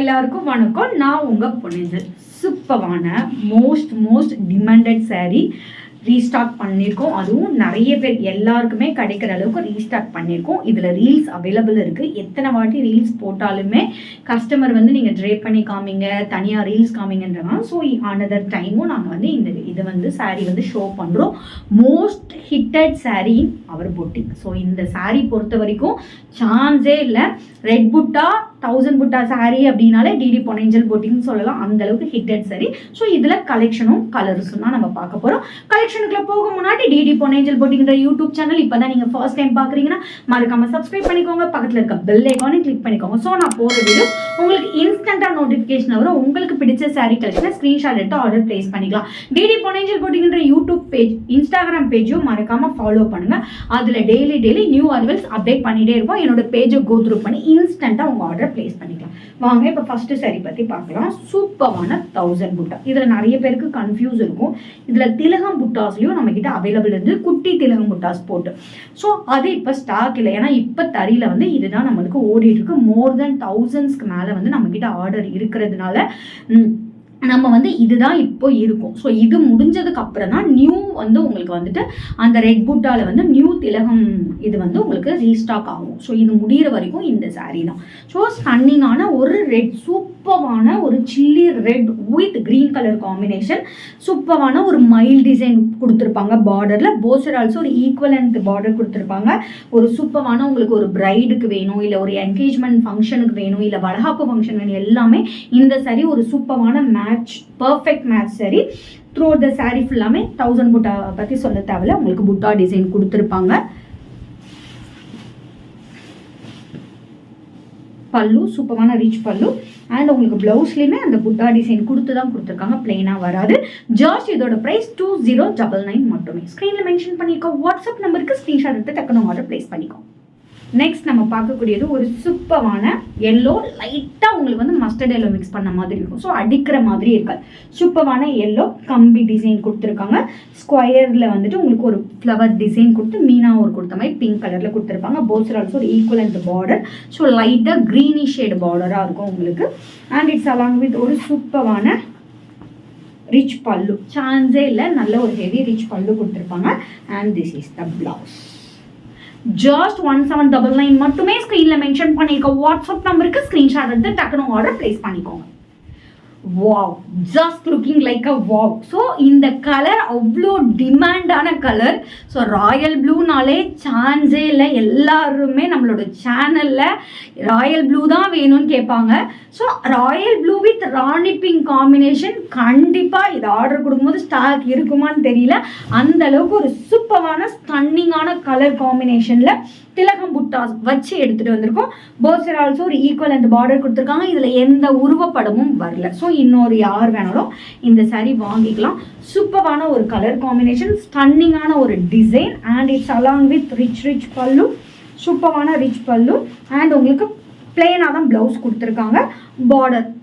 எல்லாருக்கும் வணக்கம். நான் உங்கள் பொன்னியல். சூப்பரான மோஸ்ட் டிமாண்டட் சாரீ ரீஸ்டாக் பண்ணியிருக்கோம். அதுவும் நிறைய பேர் எல்லாருக்குமே கிடைக்கிற அளவுக்கு ரீஸ்டாக் பண்ணியிருக்கோம். இதில் ரீல்ஸ் அவைலபிள் இருக்குது. எத்தனை வாட்டி ரீல்ஸ் போட்டாலுமே கஸ்டமர் வந்து நீங்கள் ட்ரேப் பண்ணி காமிங்க, தனியாக ரீல்ஸ் காமிங்கன்றாங்க. ஸோ அனதர் டைமும் நாங்கள் வந்து இது வந்து சாரீ வந்து ஷோ பண்ணுறோம். மோஸ்ட் ஹிட்டட் சாரீ அவர் பொட்டிக். ஸோ இந்த சாரீ பொறுத்த வரைக்கும் சான்ஸே இல்லை. ரெட் புட்டா 1000 புட்டா சாரீ அப்படின்னாலே டிடி பொன்னியல் பொட்டிக்னு சொல்லலாம். அந்த அளவுக்கு ஹிட்டட் சாரீ. ஸோ இதில் கலெக்ஷனும் கலர்ஸும் தான் நம்ம பார்க்க போகிறோம். கலெக்ஷனுக்குள்ள போக முன்னாடி டிடி பொன்னியல் பொட்டிக்ன்ற யூடியூப் சேனல் இப்போ தான் நீங்கள் ஃபர்ஸ்ட் டைம் பார்க்குறீங்கன்னா மறக்காம சப்ஸ்கிரைப் பண்ணிக்கோங்க. பக்கத்தில் இருக்க பெல் ஐக்கானை கிளிக் பண்ணிக்கோங்க. ஸோ நான் போகிற வீடியோ உங்களுக்கு இன்ஸ்டன்ட்டாக நோட்டிஃபிகேஷன் வரும். உங்களுக்கு பிடிச்ச சாரீ கலெக்ஷனை ஸ்க்ரீன்ஷாட் எடுத்து ஆர்டர் பிளேஸ் பண்ணிக்கலாம். டிடி பொன்னியல் பொட்டிக்ன்ற யூடியூப் பேஜ், இன்ஸ்டாகிராம் பேஜும் மறக்காம ஃபாலோ பண்ணுங்க. அதில் டெய்லி நியூ அரைவல்ஸ் அப்டேட் பண்ணிட்டே இருப்போம். என்னோட பேஜை கோ த்ரூ பண்ணி இன்ஸ்டன்ட்டாக உங்கள் ஆர்டர் பிளேஸ் பண்ணிக்கலாம். வாங்க இப்போ ஃபர்ஸ்ட் சாரீ பற்றி பார்க்கலாம். சூப்பரான 1000 புட்டா. இதில் நிறைய பேருக்கு கன்ஃபியூஸ் இருக்கும். இதில் திலகம் புட்டாஸ்லையும் நம்ம கிட்ட அவைலபிள் இருந்து குட்டி திலகம் புட்டாஸ் போட்டு. ஸோ அது இப்போ ஸ்டாக் இல்லை. ஏன்னா இப்போ தறியில் வந்து இதுதான் நம்மளுக்கு ஓடிட்டு இருக்கு. மோர் தென் 1000க்கு மேலே வந்து நம்ம கிட்ட ஆர்டர் இருக்கிறதுனால நம்ம வந்து இதுதான் இப்போ இருக்கும். ஸோ இது முடிஞ்சதுக்கு அப்புறம் தான் நியூ வந்து உங்களுக்கு வந்துட்டு அந்த ரெட் புட்டாவில் வந்து நியூ திலகம் இது வந்து உங்களுக்கு ரீஸ்டாக் ஆகும். ஸோ இது முடிகிற வரைக்கும் இந்த சாரீ தான். ஸோ ஸ்டன்னிங்கான ஒரு ரெட், சூப்பரான ஒரு chilli red with green colour combination. சூப்பரான ஒரு மைல் டிசைன் கொடுத்துருப்பாங்க பார்டரில். போசர் ஆல்சோ ஒரு ஈக்குவலண்ட் பார்டர் கொடுத்துருப்பாங்க. ஒரு சூப்பரான உங்களுக்கு ஒரு பிரைடுக்கு வேணும், இல்லை ஒரு என்கேஜ்மெண்ட் ஃபங்க்ஷனுக்கு வேணும், இல்லை வளகாப்பு ஃபங்க்ஷன் வேணும், எல்லாமே இந்த சாரீ ஒரு சூப்பரான match, perfect match sari. Through the sari ஃபுல்லாமே 1000 புட்டா பற்றி சொல்ல தேவையில்ல. உங்களுக்கு புட்டா டிசைன் கொடுத்துருப்பாங்க. பல்லு சூப்பரான ரிச் பல்லு. அண்ட் உங்களுக்கு பிளவுஸ்லையுமே அந்த புட்டா டிசைன் கொடுத்து தான் கொடுத்துருக்காங்க. பிளெயினாக வராது. ஜஸ்ட் இதோட ப்ரைஸ் 2099 மட்டுமே. ஸ்க்ரீனில் மென்ஷன் பண்ணிக்கோ. வாட்ஸ்அப் நம்பருக்கு ஸ்க்ரீன்ஷாட் எடுத்து டக்குனு ஆர்டர் பிளேஸ் பண்ணிக்கோ. நெக்ஸ்ட் நம்ம பார்க்கக்கூடியது ஒரு சூப்பரான எல்லோ. லைட்டாக உங்களுக்கு வந்து மஸ்டர்ட் எல்லோ மிக்ஸ் பண்ண மாதிரி இருக்கும். ஸோ அடிக்கிற மாதிரி இருக்காது. சூப்பரான எல்லோ கம்பி டிசைன் கொடுத்துருக்காங்க. ஸ்கொயரில் வந்துட்டு உங்களுக்கு ஒரு ஃப்ளவர் டிசைன் கொடுத்து மீனா ஒரு கொடுத்த மாதிரி பிங்க் கலரில் கொடுத்துருப்பாங்க. போஸ்டர் ஆல்சோ ஒரு ஈக்குவலண்ட் பார்டர். ஸோ லைட்டாக க்ரீனிஷ் ஷேட் பார்டராக இருக்கும் உங்களுக்கு. அண்ட் இட்ஸ் அலாங் வித் ஒரு சூப்பரான ரிச் பல்லு. சான்ஸே இல்லை, நல்ல ஒரு ஹெவி ரிச் பல்லு கொடுத்துருப்பாங்க. And this is the blouse. Just 1799 மட்டுமே. ஸ்க்ரீனில் மென்ஷன் பண்ணியிருக்க வாட்ஸ்அப் நம்பருக்கு ஸ்க்ரீன்ஷாட் எடுத்து டக்குனு ஆர்டர் பிளேஸ் பண்ணிக்கோங்க. வாவ், ஜஸ்ட் லுக்கிங் லைக் அ வாவ். ஸோ இந்த கலர் அவ்வளோ டிமாண்டான கலர். ஸோ ராயல் ப்ளூனாலே சான்ஸே இல்லை. எல்லாருமே நம்மளோட சேனலில் ராயல் ப்ளூ தான் வேணும்னு கேட்பாங்க. So Royal blue with Rani pink combination கண்டிப்பாக இது ஆர்டர் கொடுக்கும்போது ஸ்டாக் இருக்குமான்னு தெரியல. அந்த அளவுக்கு ஒரு சூப்பரான ஸ்டன்னிங்கான கலர் காம்பினேஷனில் திலகம் புட்டாஸ் வச்சு எடுத்துகிட்டு வந்திருக்கோம். போர்சர் ஆல்சோ ஒரு ஈக்குவல் அந்த பார்டர் கொடுத்துருக்காங்க. இதில் எந்த உருவப்படமும் வரல. ஸோ இன்னொரு யார் வேணாலும் இந்த சாரீ வாங்கிக்கலாம். சூப்பரான ஒரு கலர் காம்பினேஷன், ஸ்டன்னிங்கான ஒரு design. And it's along with rich பல்லு. சூப்பரான ரிச் பல்லு. அண்ட் உங்களுக்கு பிளெயினாக தான் ப்ளவுஸ் கொடுத்துருக்காங்க.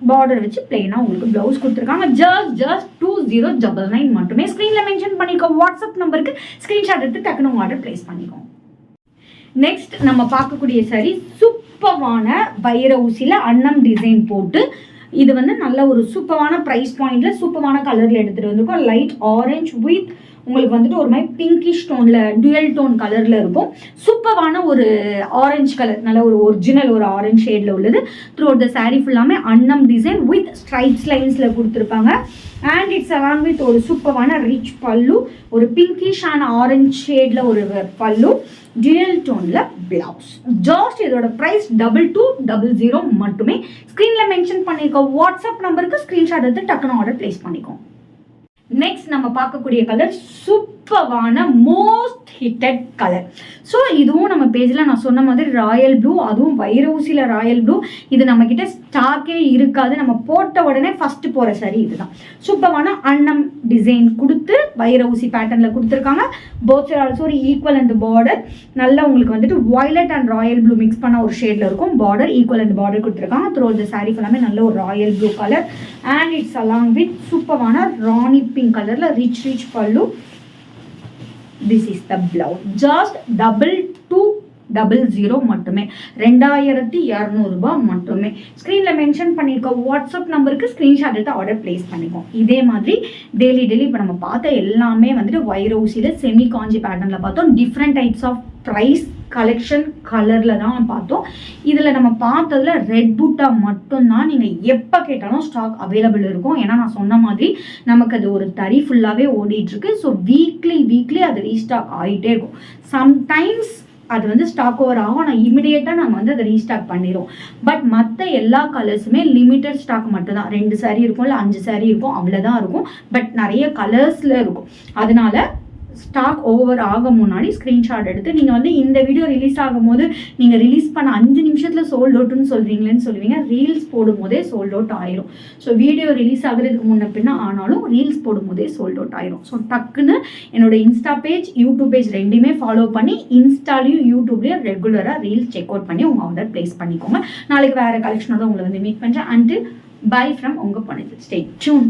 பார்டர் வச்சு பிளெயினாக உங்களுக்கு ப்ளவுஸ் கொடுத்துருக்காங்க. ஜஸ்ட் 2099 மட்டுமே. ஸ்க்ரீனில் மென்ஷன் பண்ணிக்கோ வாட்ஸ்அப் நம்பருக்கு ஸ்க்ரீன்ஷாட் எடுத்து டக்குனு ஆர்டர் பிளேஸ் பண்ணிக்கோங்க. நெக்ஸ்ட் நம்ம பார்க்கக்கூடிய சாரீ சூப்பரான வைர ஊசியில் அன்னம் டிசைன் போட்டு. இது வந்து நல்ல ஒரு சூப்பரான ப்ரைஸ் பாயிண்டில் சூப்பரான கலரில் எடுத்துகிட்டு வந்திருக்கோம். லைட் ஆரஞ்ச் வித் உங்களுக்கு வந்துட்டு ஒரு மாதிரி பிங்கிஷ் டோனில் டுவல் டோன் கலரில் இருக்கும். சூப்பரான ஒரு ஆரஞ்சு கலர், நல்ல ஒரு ஒரிஜினல் ஒரு ஆரஞ்ச் ஷேடில் உள்ளது. த்ரூ அவுட் த சாரீ ஃபுல்லாமே அன்னம் டிசைன் வித் ஸ்ட்ரைப்ஸ் லைன்ஸில் கொடுத்துருப்பாங்க. அண்ட் இட்ஸ் அலாங் வித் ஒரு சூப்பரான ரிச் பல்லு. ஒரு பிங்கிஷ் அண்ட் ஆரஞ்ச் ஷேடில் ஒரு பல்லு. டுவல் டோனில் பிளவுஸ். ஜஸ்ட் இதோட ப்ரைஸ் 2200 மட்டுமே. ஸ்க்ரீனில் மென்ஷன் பண்ணியிருக்க வாட்ஸ்அப் நம்பருக்கு ஸ்க்ரீன்ஷாட் எடுத்து டக்குனு ஆர்டர் பிளேஸ் பண்ணிக்கோங்க. நெக்ஸ்ட் நம்ம பார்க்கக்கூடிய கலர் சூப்பரான மோஸ்ட் ஹிட்டட் கலர். ஸோ இதுவும் நம்ம பேஜில் நான் சொன்ன மாதிரி ராயல் ப்ளூ, அதுவும் வைர ஊசியில் ராயல் ப்ளூ. இது நம்மக்கிட்ட ஸ்டாக்கே இருக்காது, நம்ம போட்ட உடனே ஃபஸ்ட்டு போகிற சரி இதுதான். சூப்பரான அன்னம் டிசைன் கொடுத்து வைர ஊசி பேட்டர்னில் கொடுத்துருக்காங்க. போத் சைடு ஆல்சோ ஒரு ஈக்குவல் அண்ட் பார்டர். நல்லா உங்களுக்கு வந்துட்டு violet and Royal blue mix பண்ண ஒரு ஷேடில் இருக்கும். பார்டர் ஈக்குவல் அண்ட் பார்டர் கொடுத்துருக்காங்க. த்ரூ இந்த சாரீ ஃபுல்லாமே நல்ல ஒரு Royal blue colour and it's along with சூப்பரான ராணி பிங்க் கலரில் ரிச் பல்லு. This is the blouse. Just 2200 மட்டுமே, 2200 ரூபாய் மட்டுமே. ஸ்க்ரீனில் மென்ஷன் பண்ணியிருக்க வாட்ஸ்அப் நம்பருக்கு ஸ்க்ரீன்ஷாட் எடுத்து ஆர்டர் பிளேஸ் பண்ணிக்கோம். இதே மாதிரி டெய்லி இப்போ நம்ம பார்த்த எல்லாமே வந்துட்டு வைர ஊசியில் செமி காஞ்சி பேட்டர்னில் பார்த்தோம். Different types of price collection கலரில் தான் பார்த்தோம். இதில் நம்ம பார்த்ததுல ரெட் பூட்டா மட்டும்தான் நீங்கள் எப்போ கேட்டாலும் ஸ்டாக் அவைலபிள் இருக்கும். ஏன்னா நான் சொன்ன மாதிரி நமக்கு அது ஒரு தறி ஃபுல்லாகவே ஓடிட்டுருக்கு. ஸோ வீக்லி அது ரீஸ்டாக் ஆகிட்டே இருக்கும். சம்டைம்ஸ் அது வந்து ஸ்டாக் ஓவர் ஆகும், ஆனால் இமிடியேட்டாக நாங்கள் வந்து அதை ரீஸ்டாக் பண்ணிடுவோம். பட் மற்ற எல்லா கலர்ஸுமே லிமிட்டட் ஸ்டாக் மட்டும்தான். 2 சாரீ இருக்கும், இல்லை 5 சாரீ இருக்கும், அவ்வளோதான் இருக்கும். பட் நிறைய கலர்ஸில் இருக்கும். அதனால ஸ்டாக் ஓவர் ஆக முன்னாடி ஸ்க்ரீன்ஷாட் எடுத்து நீங்கள் வந்து இந்த வீடியோ ரிலீஸ் ஆகும் போது நீங்கள் ரிலீஸ் பண்ண 5 நிமிஷத்தில் சோல்ட் அவுட்னு சொல்கிறீங்களேன்னு சொல்லுவீங்க. ரீல்ஸ் போடும் போதே சோல்ட் அவுட் ஆயிரும். ஸோ வீடியோ ரிலீஸ் ஆகுறதுக்கு முன்ன பின்ன ஆனாலும் ரீல்ஸ் போடும் போதே சோல்ட் அவுட் ஆயிரும். ஸோ டக்குன்னு என்னோட இன்ஸ்டா பேஜ், யூடியூப் பேஜ் ரெண்டுமே ஃபாலோ பண்ணி இன்ஸ்டாலையும் யூடியூப்லேயும் ரெகுலராக ரீல்ஸ் செக் அவுட் பண்ணி உங்கள் ஆர்டர் ப்ளேஸ் பண்ணிக்கோங்க. நாளைக்கு வேறு கலெக்ஷனோட உங்களை வந்து மீட் பண்ணுறேன். அண்டில் பை ஃப்ரம் உங்கள் பணிது. Stay tune.